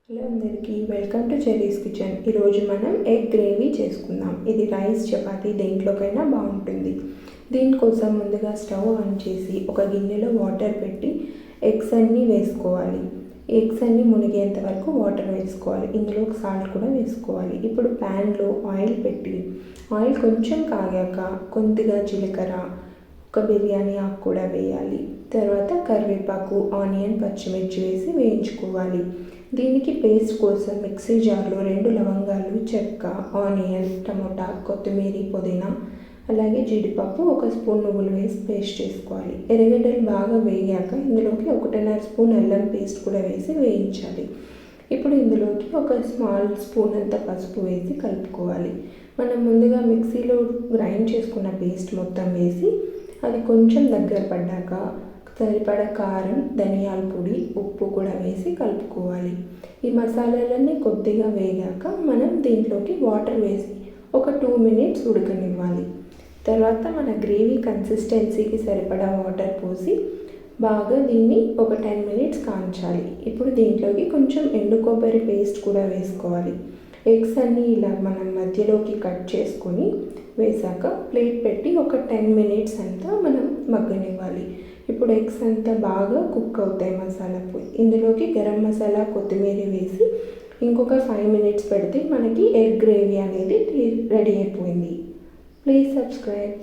Hello అందరికీ welcome to cherries kitchen. ఈరోజు మనం ఎగ్ గ్రేవీ చేసుకుందాం. ఇది రైస్ చపాతీ దేంట్లోకైనా బాగుంటుంది. దీనికోసం ముందుగా స్టవ్ ఆన్ చేసి ఒక గిన్నెలో వాటర్ పెట్టి ఎగ్స్ అన్నీ వేసుకోవాలి. ఎగ్స్ అన్నీ మునిగేంత వరకు వాటర్ వేసుకోవాలి. ఇందులో సాల్ట్ కూడా వేసుకోవాలి. ఇప్పుడు ప్యాన్లో ఆయిల్ పెట్టి ఆయిల్ కొంచెం కాగాక కొద్దిగా జీలకర్ర, ఒక బిర్యానీ ఆకు కూడా వేయాలి. తర్వాత కరివేపాకు, ఆనియన్, పచ్చిమిర్చి వేసి వేయించుకోవాలి. దీనికి పేస్ట్ కోసం మిక్సీ జార్లో 2 లవంగాలు, చెక్క, ఆనియన్, టమోటా, కొత్తిమీర, పుదీనా, అలాగే జీడిపప్పు, 1 స్పూన్ నువ్వులు వేసి పేస్ట్ చేసుకోవాలి. ఎర్రగడ్డలు బాగా వేగాక ఇందులోకి 1.5 స్పూన్ అల్లం పేస్ట్ కూడా వేసి వేయించాలి. ఇప్పుడు ఇందులోకి 1 స్మాల్ స్పూన్ అంత పసుపు వేసి కలుపుకోవాలి. మనం ముందుగా మిక్సీలో గ్రైండ్ చేసుకున్న పేస్ట్ మొత్తం వేసి అది కొంచెం దగ్గర పడ్డాక సరిపడ కారం, ధనియాల పొడి, ఉప్పు కూడా వేసి కలుపుకోవాలి. ఈ మసాలాలన్నీ కొద్దిగా వేగాక మనం దీంట్లోకి వాటర్ వేసి ఒక 2 మినిట్స్ ఉడకనివ్వాలి. తర్వాత మన గ్రేవీ కన్సిస్టెన్సీకి సరిపడా వాటర్ పోసి బాగా దీన్ని ఒక 10 మినిట్స్ కాంచాలి. ఇప్పుడు దీంట్లోకి కొంచెం ఎండు కొబ్బరి పేస్ట్ కూడా వేసుకోవాలి. ఎగ్స్ అన్నీ ఇలా మనం మధ్యలోకి కట్ చేసుకొని వేసాక ప్లేట్ పెట్టి ఒక 10 మినిట్స్ అంతా మనం మగ్గనివ్వాలి. ఇప్పుడు ఎగ్స్ అంతా బాగా కుక్ అవుతాయి మసాలా పోయి. ఇందులోకి గరం మసాలా, కొత్తిమీర వేసి ఇంకొక 5 మినిట్స్ పెడితే మనకి ఎగ్ గ్రేవీ అనేది రెడీ అయిపోయింది. Please subscribe.